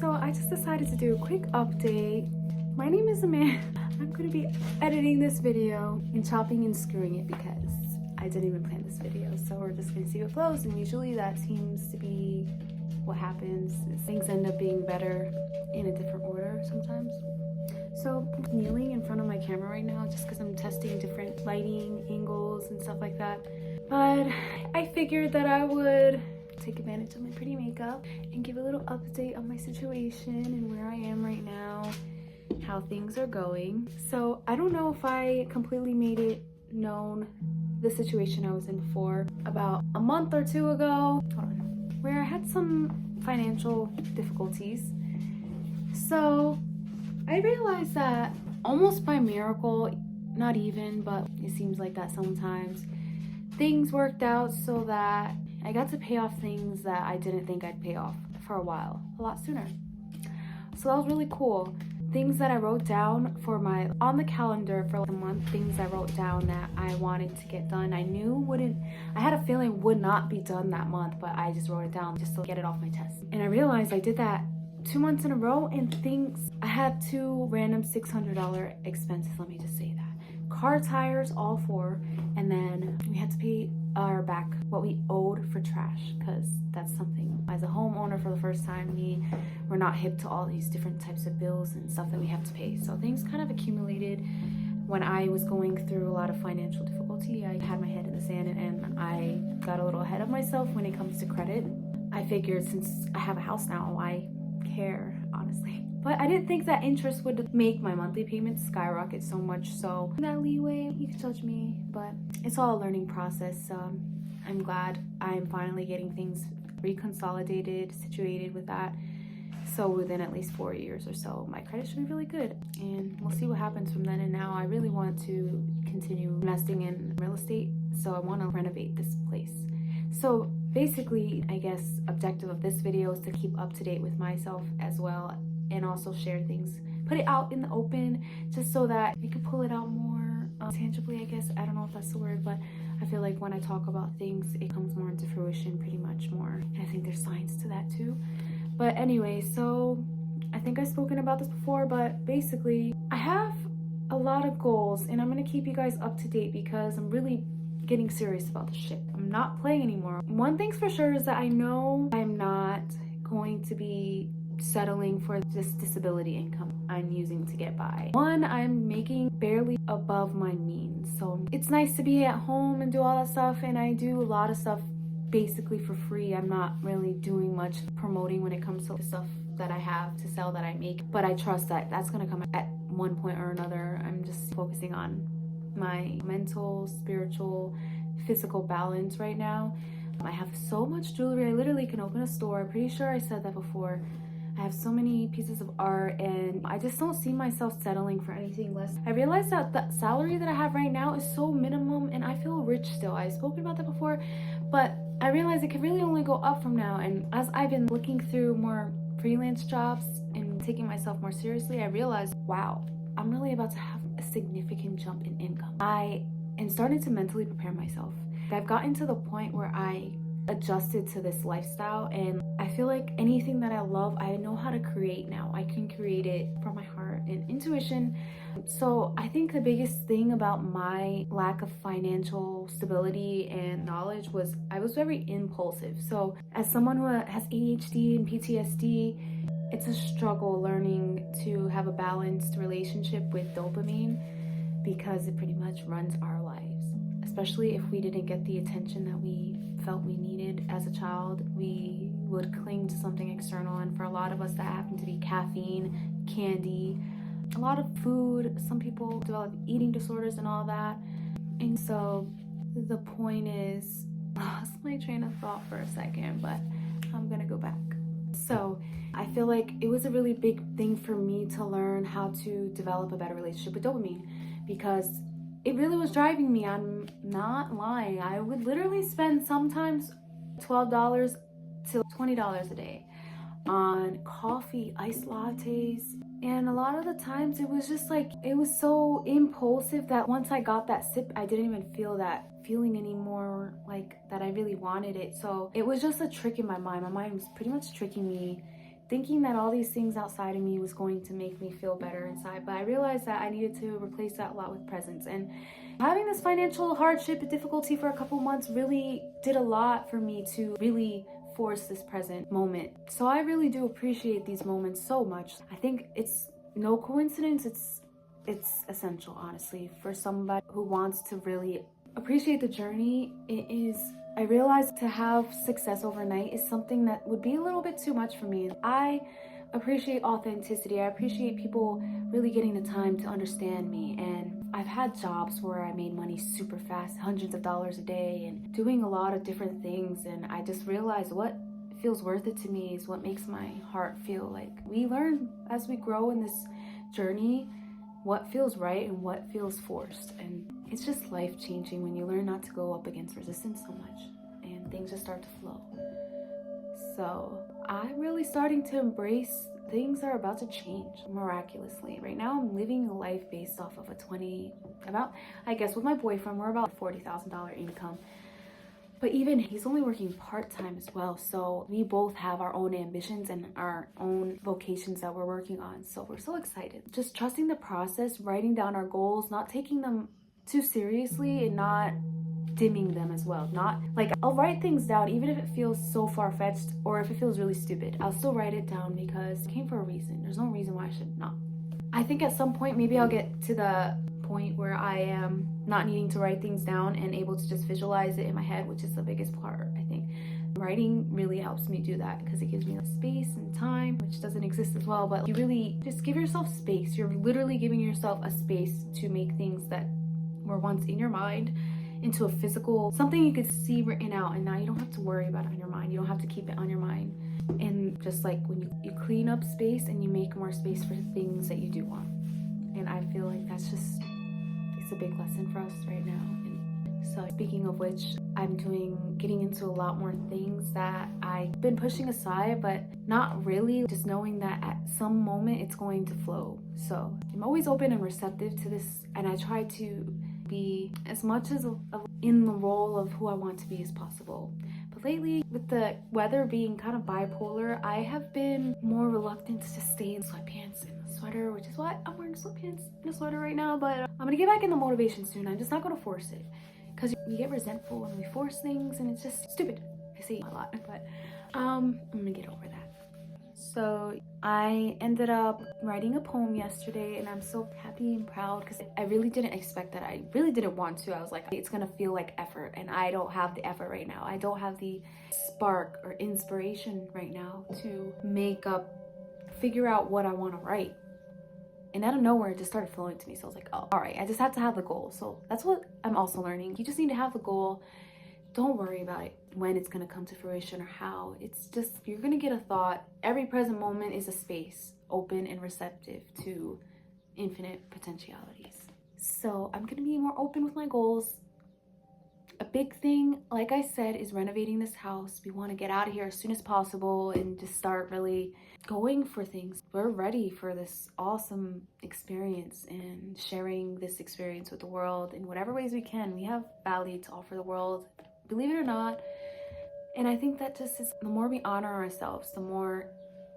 So I just decided to do a quick update. My name is Amanda. I'm going to be editing this video and chopping and screwing it because I didn't even plan this video. So we're just going to see what flows, and usually that seems to be what happens. Things end up being better in a different order sometimes. So I'm kneeling in front of my camera right now just because I'm testing different lighting angles and stuff like that. But I figured that I would take advantage of my pretty makeup and give a little update on my situation and where I am right now, how things are going. So I don't know if I completely made it known the situation I was in before. About a month or two ago, where I had some financial difficulties. So I realized that almost by miracle, not even, but it seems like that sometimes, things worked out so that I got to pay off things that I didn't think I'd pay off for a while, a lot sooner. So that was really cool. Things that I wrote down on the calendar for like a month, things I wrote down that I wanted to get done. I had a feeling would not be done that month, but I just wrote it down just to get it off my chest. And I realized I did that 2 months in a row, and I had 2 random $600 expenses, let me just say that. Car tires, all 4, and then we had to pay back what we owed for trash, because that's something, as a homeowner for the first time, we're not hip to all these different types of bills and stuff that we have to pay. So things kind of accumulated. When I was going through a lot of financial difficulty, I had my head in the sand and I got a little ahead of myself when it comes to credit. I figured since I have a house now, I care, honestly. But I didn't think that interest would make my monthly payments skyrocket so much. So that leeway, you can judge me, but it's all a learning process. I'm glad I'm finally getting things reconsolidated, situated with that. So within at least 4 years or so, my credit should be really good. And we'll see what happens from then and now. I really want to continue investing in real estate. So I want to renovate this place. So basically, I guess, objective of this video is to keep up to date with myself as well, and also share things, put it out in the open, just so that you can pull it out more tangibly, I guess. I don't know if that's the word, but I feel like when I talk about things, it comes more into fruition pretty much more. And I think there's science to that too. But anyway, so I think I've spoken about this before, but basically I have a lot of goals, and I'm gonna keep you guys up to date because I'm really getting serious about this shit. I'm not playing anymore. One thing's for sure is that I know I'm not going to be settling for this disability income I'm using to get by. One, I'm making barely above my means. So it's nice to be at home and do all that stuff, and I do a lot of stuff basically for free. I'm not really doing much promoting when it comes to the stuff that I have to sell that I make, but I trust that that's gonna come at one point or another. I'm just focusing on my mental, spiritual, physical balance right now. I have so much jewelry. I literally can open a store. I'm pretty sure I said that before. I have so many pieces of art, and I just don't see myself settling for anything less. I realized that the salary that I have right now is so minimum, and I feel rich still. I've spoken about that before, but I realized it could really only go up from now. And as I've been looking through more freelance jobs and taking myself more seriously, I realized, wow, I'm really about to have a significant jump in income. I am starting to mentally prepare myself. I've gotten to the point where I adjusted to this lifestyle, and I feel like anything that I love, I know how to create now. I can create it from my heart and intuition. So I think the biggest thing about my lack of financial stability and knowledge was I was very impulsive. So as someone who has ADHD and PTSD, it's a struggle learning to have a balanced relationship with dopamine, because it pretty much runs our lives. Especially if we didn't get the attention that we felt we needed as a child, we would cling to something external. And for a lot of us, that happened to be caffeine, candy, a lot of food. Some people develop eating disorders and all that. And so the point is, I lost my train of thought for a second, but I'm gonna go back. So I feel like it was a really big thing for me to learn how to develop a better relationship with dopamine, because it really was driving me. I'm not lying. I would literally spend sometimes $12 to $20 a day on coffee, iced lattes. And a lot of the times it was just like, it was so impulsive that once I got that sip, I didn't even feel that feeling anymore, like that I really wanted it. So it was just a trick in my mind. My mind was pretty much tricking me thinking that all these things outside of me was going to make me feel better inside. But I realized that I needed to replace that a lot with presence. And having this financial hardship and difficulty for a couple months really did a lot for me to really force this present moment. So I really do appreciate these moments so much. I think it's no coincidence, it's essential, honestly, for somebody who wants to really appreciate the journey. I realized to have success overnight is something that would be a little bit too much for me. I appreciate authenticity. I appreciate people really getting the time to understand me. And I've had jobs where I made money super fast, hundreds of dollars a day, and doing a lot of different things. And I just realized what feels worth it to me is what makes my heart feel like. We learn as we grow in this journey what feels right and what feels forced. And it's just life-changing when you learn not to go up against resistance so much and things just start to flow. So I'm really starting to embrace things are about to change miraculously. Right now I'm living a life based off of I guess with my boyfriend, we're about $40,000 income. But even he's only working part-time as well. So we both have our own ambitions and our own vocations that we're working on. So we're so excited. Just trusting the process, writing down our goals, not taking them too seriously and not dimming them as well. Not like I'll write things down even if it feels so far-fetched or if it feels really stupid. I'll still write it down because it came for a reason. There's no reason why I should not. I think at some point maybe I'll get to the point where I am not needing to write things down and able to just visualize it in my head, which is the biggest part. I think writing really helps me do that because it gives me space and time, which doesn't exist as well. But you really just give yourself space. You're literally giving yourself a space to make things that were once in your mind into a physical, something you could see written out, and now you don't have to worry about it on your mind. You don't have to keep it on your mind. And just like when you clean up space and you make more space for things that you do want. And I feel like that's just, it's a big lesson for us right now. And so speaking of which, I'm getting into a lot more things that I've been pushing aside, but not really, just knowing that at some moment it's going to flow. So I'm always open and receptive to this, and I try to be as much as in the role of who I want to be as possible. But lately, with the weather being kind of bipolar, I have been more reluctant to just stay in sweatpants and a sweater, which is why I'm wearing sweatpants and a sweater right now. But I'm gonna get back in the motivation soon. I'm just not gonna force it, because we get resentful when we force things and it's just stupid. I say a lot, but I'm gonna get over that. So I ended up writing a poem yesterday, and I'm so happy and proud because I really didn't expect that. I really didn't want to. I was like, it's gonna feel like effort, and I don't have the effort right now. I don't have the spark or inspiration right now to figure out what I want to write. And out of nowhere, it just started flowing to me. So I was like, oh, all right, I just have to have the goal. So that's what I'm also learning. You just need to have the goal. Don't worry about it, when it's going to come to fruition or how. It's just, you're going to get a thought. Every present moment is a space, open and receptive to infinite potentialities. So I'm going to be more open with my goals. A big thing, like I said, is renovating this house. We want to get out of here as soon as possible and just start really going for things. We're ready for this awesome experience and sharing this experience with the world in whatever ways we can. We have value to offer the world, believe it or not. And I think that just is, the more we honor ourselves, the more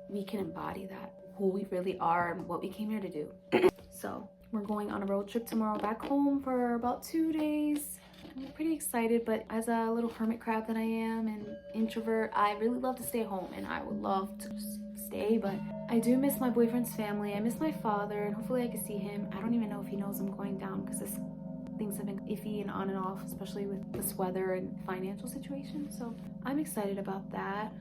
we can embody that, who we really are and what we came here to do. So we're going on a road trip tomorrow back home for about 2 days. I'm pretty excited, but as a little hermit crab that I am and introvert, I really love to stay home, and I would love to stay, but I do miss my boyfriend's family. I miss my father, and hopefully I can see him. I don't even know if he knows I'm going down because things have been iffy and on and off, especially with this weather and financial situation. So I'm excited about that.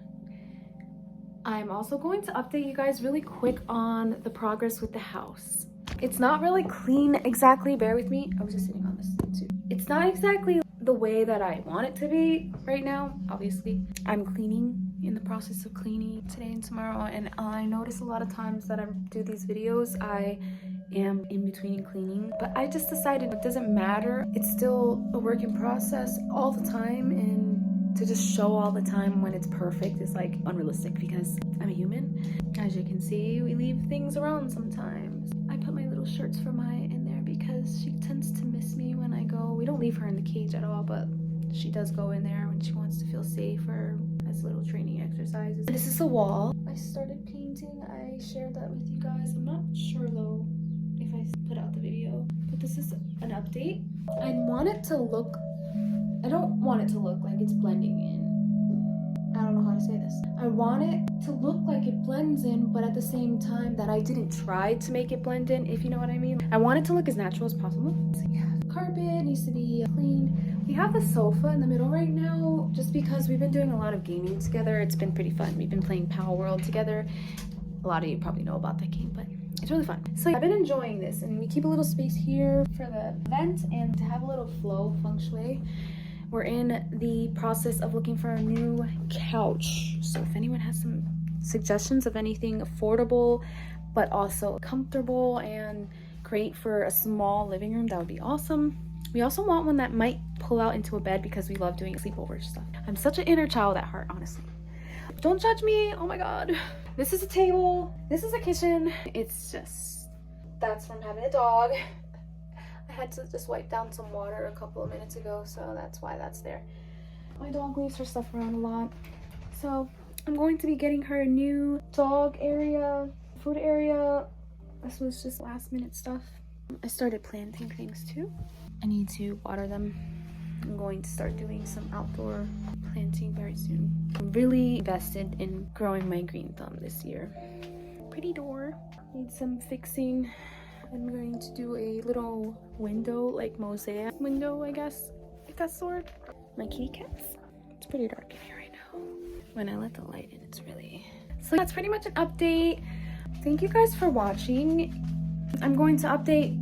I'm also going to update you guys really quick on the progress with the house. It's not really clean exactly, bear with me. I was just sitting on this too. It's not exactly the way that I want it to be right now, obviously. I'm in the process of cleaning today and tomorrow, and I notice a lot of times that I do these videos, I am in between cleaning, but I just decided it doesn't matter. It's still a work in process all the time, and to just show all the time when it's perfect is like unrealistic because I'm a human. As you can see, we leave things around sometimes. I put my little shirts for Maya in there because she tends to miss me when I go. We don't leave her in the cage at all, but she does go in there when she wants to feel safe or as little training exercises. This is the wall. I started painting painting. I shared that with you guys. I'm not sure though if I put out the video, but this is an update. I want it to look, I don't want it to look like it's blending in. I don't know how to say this. I want it to look like it blends in, but at the same time that I didn't try to make it blend in, if you know what I mean. I want it to look as natural as possible. So yeah, carpet needs to be clean. We have the sofa in the middle right now just because we've been doing a lot of gaming together. It's been pretty fun. We've been playing Power World together. A lot of you probably know about that game, but it's really fun. So I've been enjoying this, and we keep a little space here for the vent and to have a little flow feng shui. We're in the process of looking for a new couch. So if anyone has some suggestions of anything affordable, but also comfortable and great for a small living room, that would be awesome. We also want one that might pull out into a bed because we love doing sleepover stuff. I'm such an inner child at heart, honestly. Don't judge me, oh my God. This is a table, this is a kitchen. It's just, that's from having a dog. I had to just wipe down some water a couple of minutes ago, so that's why that's there. My dog leaves her stuff around a lot. So I'm going to be getting her a new dog area, food area. This was just last minute stuff. I started planting things too. I need to water them. I'm going to start doing some outdoor planting very soon. I'm really invested in growing my green thumb this year. Pretty door. Need some fixing. I'm going to do a little window, like mosaic window, I guess, if that's the word. My kitty cats. It's pretty dark in here right now. When I let the light in, it's really... So that's pretty much an update. Thank you guys for watching. I'm going to update,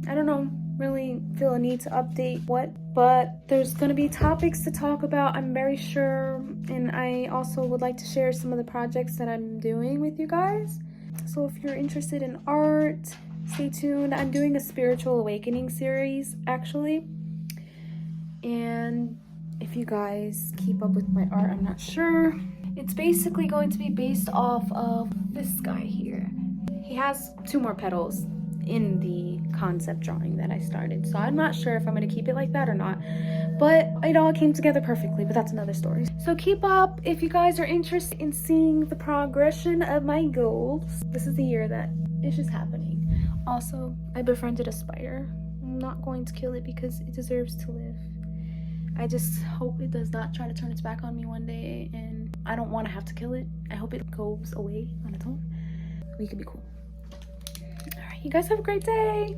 I don't know, really feel a need to update what, but there's going to be topics to talk about, I'm very sure. And I also would like to share some of the projects that I'm doing with you guys. So if you're interested in art, stay tuned. I'm doing a spiritual awakening series, actually. And if you guys keep up with my art, I'm not sure. It's basically going to be based off of this guy here. He has 2 more petals in the concept drawing that I started. So I'm not sure if I'm going to keep it like that or not. But it all came together perfectly, but that's another story. So keep up if you guys are interested in seeing the progression of my goals. This is the year that it's just happening. Also, I befriended a spider. I'm not going to kill it because it deserves to live. I just hope it does not try to turn its back on me one day, and I don't want to have to kill it. I hope it goes away on its own. We could be cool. All right, you guys have a great day.